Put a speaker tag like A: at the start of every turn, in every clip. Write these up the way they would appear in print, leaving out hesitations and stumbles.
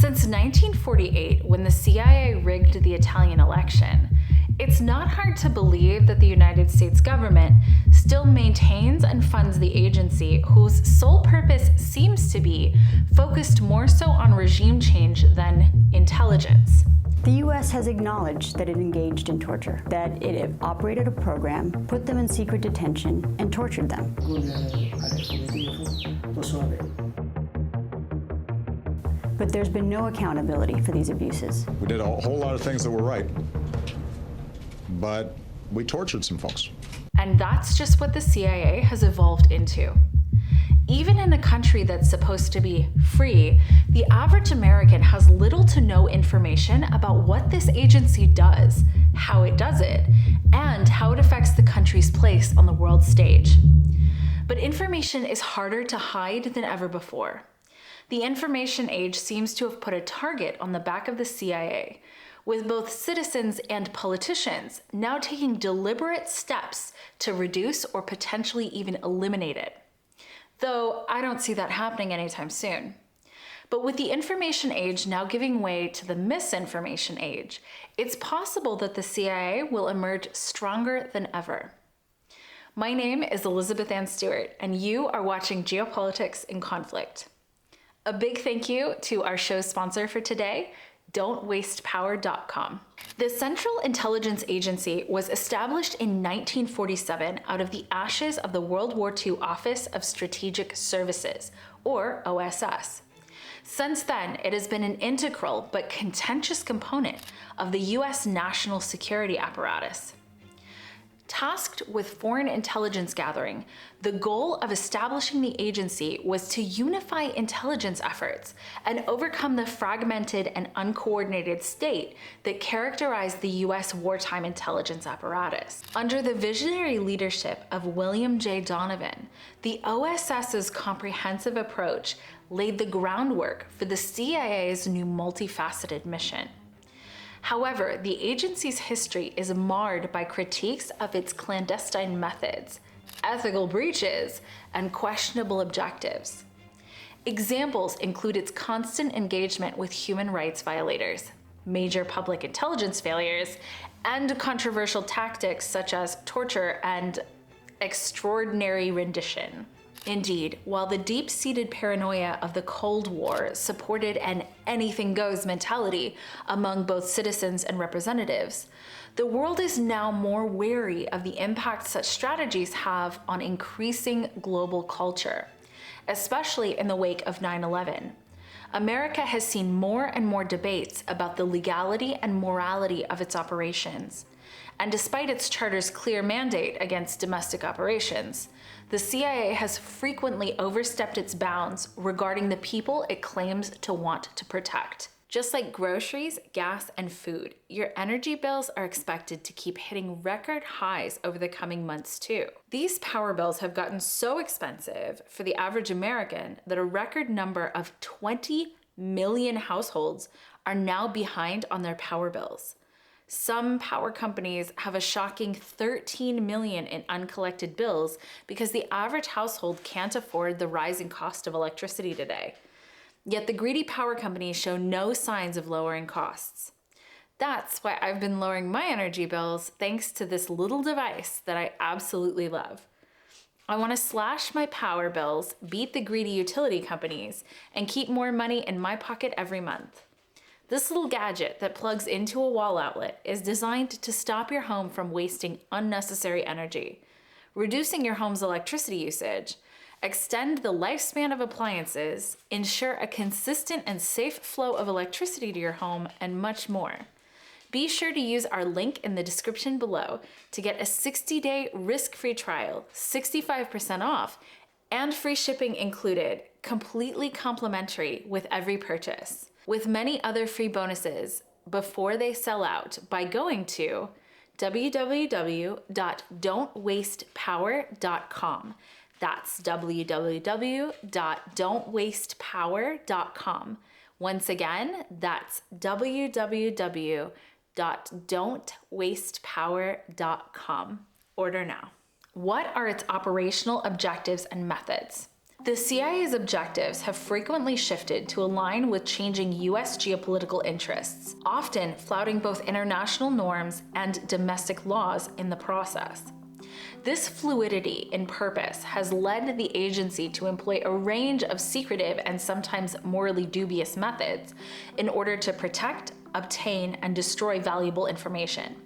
A: Since 1948, when the CIA rigged the Italian election, it's not hard to believe that the United States government still maintains and funds the agency whose sole purpose seems to be focused more so on regime change than intelligence.
B: The U.S. has acknowledged that it engaged in torture, that it operated a program, put them in secret detention, and tortured them. But there's been no accountability for these abuses.
C: We did a whole lot of things that were right, but we tortured some folks.
A: And that's just what the CIA has evolved into. Even in a country that's supposed to be free, the average American has little to no information about what this agency does, how it does it, and how it affects the country's place on the world stage. But information is harder to hide than ever before. The information age seems to have put a target on the back of the CIA, with both citizens and politicians now taking deliberate steps to reduce or potentially even eliminate it. Though I don't see that happening anytime soon. But with the information age now giving way to the misinformation age, it's possible that the CIA will emerge stronger than ever. My name is Elizabeth Ann Stewart, and you are watching Geopolitics in Conflict. A big thank you to our show sponsor for today, don'twastepower.com. The Central Intelligence Agency was established in 1947 out of the ashes of the World War II Office of Strategic Services, or OSS. Since then, it has been an integral but contentious component of the U.S. national security apparatus. Tasked with foreign intelligence gathering, the goal of establishing the agency was to unify intelligence efforts and overcome the fragmented and uncoordinated state that characterized the U.S. wartime intelligence apparatus. Under the visionary leadership of William J. Donovan, the OSS's comprehensive approach laid the groundwork for the CIA's new multifaceted mission. However, the agency's history is marred by critiques of its clandestine methods, ethical breaches, and questionable objectives. Examples include its constant engagement with human rights violators, major public intelligence failures, and controversial tactics such as torture and extraordinary rendition. Indeed, while the deep-seated paranoia of the Cold War supported an anything-goes mentality among both citizens and representatives, the world is now more wary of the impact such strategies have on increasing global culture, especially in the wake of 9/11. America has seen more and more debates about the legality and morality of its operations. And despite its charter's clear mandate against domestic operations, the CIA has frequently overstepped its bounds regarding the people it claims to want to protect. Just like groceries, gas, and food, your energy bills are expected to keep hitting record highs over the coming months too. These power bills have gotten so expensive for the average American that a record number of 20 million households are now behind on their power bills. Some power companies have a shocking 13 million in uncollected bills because the average household can't afford the rising cost of electricity today. Yet the greedy power companies show no signs of lowering costs. That's why I've been lowering my energy bills thanks to this little device that I absolutely love. I want to slash my power bills, beat the greedy utility companies, and keep more money in my pocket every month. This little gadget that plugs into a wall outlet is designed to stop your home from wasting unnecessary energy, reducing your home's electricity usage, extend the lifespan of appliances, ensure a consistent and safe flow of electricity to your home, and much more. Be sure to use our link in the description below to get a 60-day risk-free trial, 65% off, and free shipping included, completely complimentary with every purchase, with many other free bonuses before they sell out by going to www.don'twastepower.com. That's www.don'twastepower.com. Once again, that's www.don'twastepower.com. Order now. What are its operational objectives and methods? The CIA's objectives have frequently shifted to align with changing US geopolitical interests, often flouting both international norms and domestic laws in the process. This fluidity in purpose has led the agency to employ a range of secretive and sometimes morally dubious methods in order to protect, obtain, and destroy valuable information.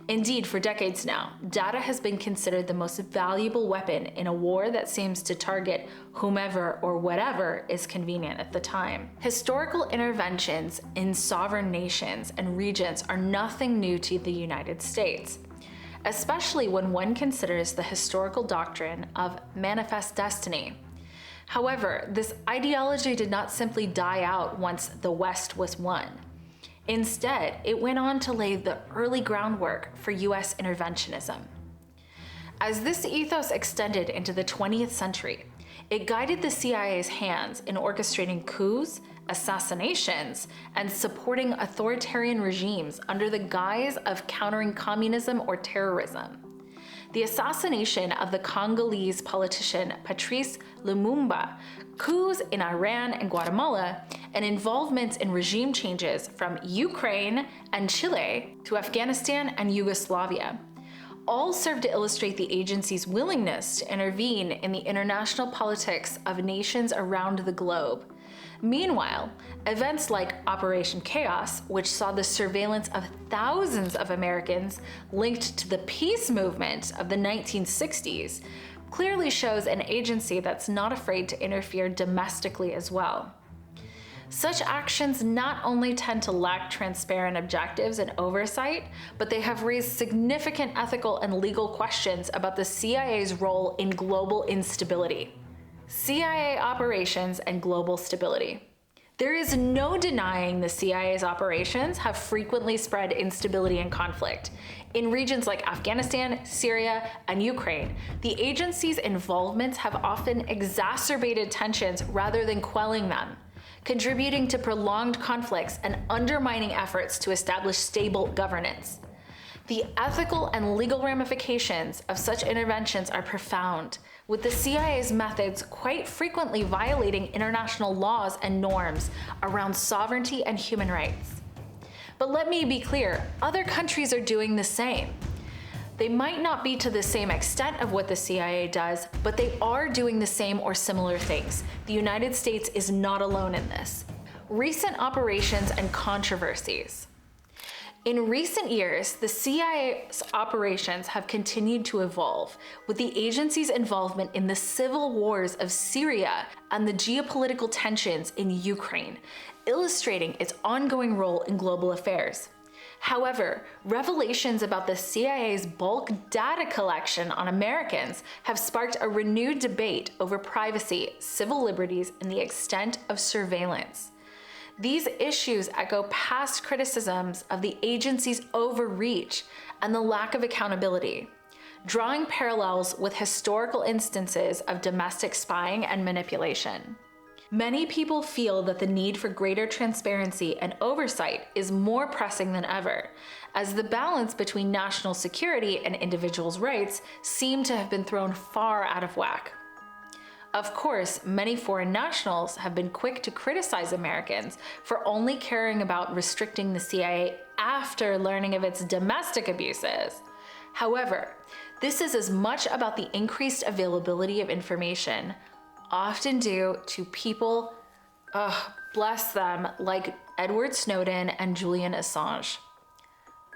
A: Indeed, for decades now, data has been considered the most valuable weapon in a war that seems to target whomever or whatever is convenient at the time. Historical interventions in sovereign nations and regions are nothing new to the United States, especially when one considers the historical doctrine of manifest destiny. However, this ideology did not simply die out once the West was won. Instead, it went on to lay the early groundwork for US interventionism. As this ethos extended into the 20th century, it guided the CIA's hands in orchestrating coups, assassinations, and supporting authoritarian regimes under the guise of countering communism or terrorism. The assassination of the Congolese politician Patrice Lumumba, coups in Iran and Guatemala, and involvement in regime changes from Ukraine and Chile to Afghanistan and Yugoslavia all serve to illustrate the agency's willingness to intervene in the international politics of nations around the globe. Meanwhile, events like Operation Chaos, which saw the surveillance of thousands of Americans linked to the peace movement of the 1960s, clearly shows an agency that's not afraid to interfere domestically as well. Such actions not only tend to lack transparent objectives and oversight, but they have raised significant ethical and legal questions about the CIA's role in global instability. CIA operations and global stability. There is no denying the CIA's operations have frequently spread instability and conflict. In regions like Afghanistan, Syria, and Ukraine, the agency's involvements have often exacerbated tensions rather than quelling them, contributing to prolonged conflicts and undermining efforts to establish stable governance. The ethical and legal ramifications of such interventions are profound, with the CIA's methods quite frequently violating international laws and norms around sovereignty and human rights. But let me be clear, other countries are doing the same. They might not be to the same extent of what the CIA does, but they are doing the same or similar things. The United States is not alone in this. Recent operations and controversies. In recent years, the CIA's operations have continued to evolve, with the agency's involvement in the civil wars of Syria and the geopolitical tensions in Ukraine, illustrating its ongoing role in global affairs. However, revelations about the CIA's bulk data collection on Americans have sparked a renewed debate over privacy, civil liberties, and the extent of surveillance. These issues echo past criticisms of the agency's overreach and the lack of accountability, drawing parallels with historical instances of domestic spying and manipulation. Many people feel that the need for greater transparency and oversight is more pressing than ever, as the balance between national security and individuals' rights seem to have been thrown far out of whack. Of course, many foreign nationals have been quick to criticize Americans for only caring about restricting the CIA after learning of its domestic abuses. However, this is as much about the increased availability of information, often due to people, bless them, like Edward Snowden and Julian Assange.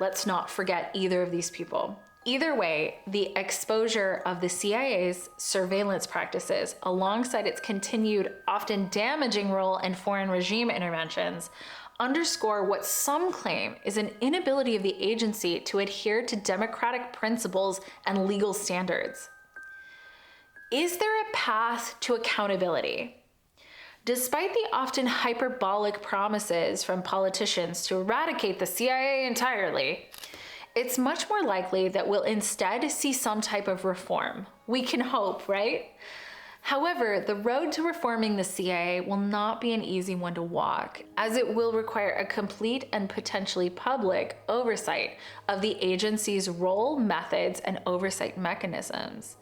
A: Let's not forget either of these people. Either way, the exposure of the CIA's surveillance practices, alongside its continued, often damaging role in foreign regime interventions, underscore what some claim is an inability of the agency to adhere to democratic principles and legal standards. Is there a path to accountability? Despite the often hyperbolic promises from politicians to eradicate the CIA entirely, it's much more likely that we'll instead see some type of reform. We can hope, right? However, the road to reforming the CIA will not be an easy one to walk, as it will require a complete and potentially public oversight of the agency's role, methods, and oversight mechanisms.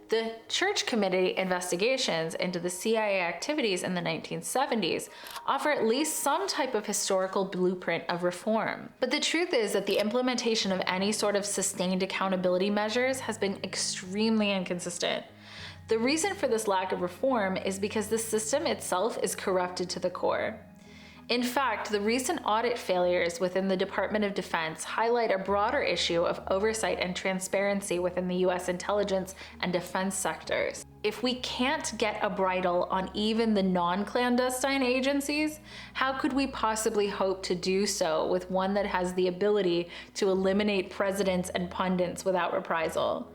A: The Church Committee investigations into the CIA activities in the 1970s offer at least some type of historical blueprint of reform. But the truth is that the implementation of any sort of sustained accountability measures has been extremely inconsistent. The reason for this lack of reform is because the system itself is corrupted to the core. In fact, the recent audit failures within the Department of Defense highlight a broader issue of oversight and transparency within the US intelligence and defense sectors. If we can't get a bridle on even the non-clandestine agencies, how could we possibly hope to do so with one that has the ability to eliminate presidents and pundits without reprisal?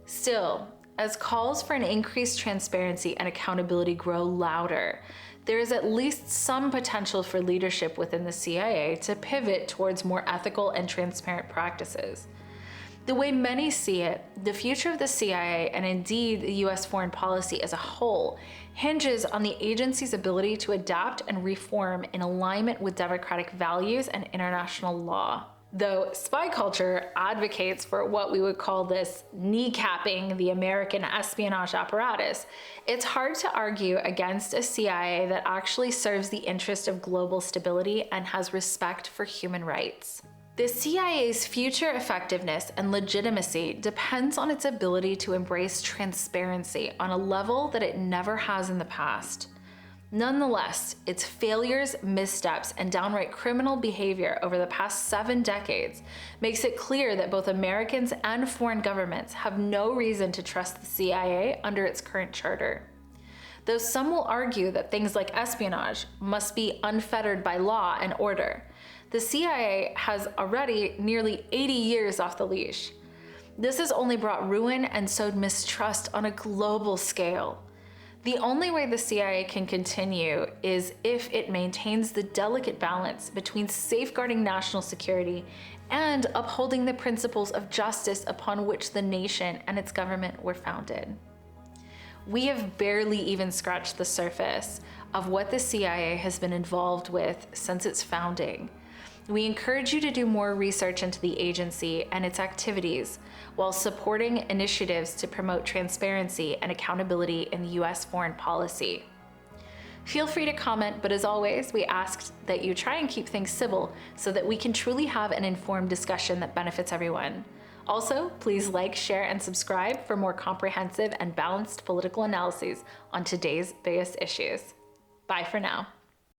A: Still, as calls for an increased transparency and accountability grow louder, there is at least some potential for leadership within the CIA to pivot towards more ethical and transparent practices. The way many see it, the future of the CIA, and indeed the US foreign policy as a whole, hinges on the agency's ability to adapt and reform in alignment with democratic values and international law. Though spy culture advocates for what we would call this kneecapping the American espionage apparatus, it's hard to argue against a CIA that actually serves the interest of global stability and has respect for human rights. The CIA's future effectiveness and legitimacy depends on its ability to embrace transparency on a level that it never has in the past. Nonetheless, its failures, missteps, and downright criminal behavior over the past 7 decades makes it clear that both Americans and foreign governments have no reason to trust the CIA under its current charter. Though some will argue that things like espionage must be unfettered by law and order, the CIA has already nearly 80 years off the leash. This has only brought ruin and sowed mistrust on a global scale. The only way the CIA can continue is if it maintains the delicate balance between safeguarding national security and upholding the principles of justice upon which the nation and its government were founded. We have barely even scratched the surface of what the CIA has been involved with since its founding. We encourage you to do more research into the agency and its activities while supporting initiatives to promote transparency and accountability in the US foreign policy. Feel free to comment, but as always, we ask that you try and keep things civil so that we can truly have an informed discussion that benefits everyone. Also, please like, share, and subscribe for more comprehensive and balanced political analyses on today's biggest issues. Bye for now.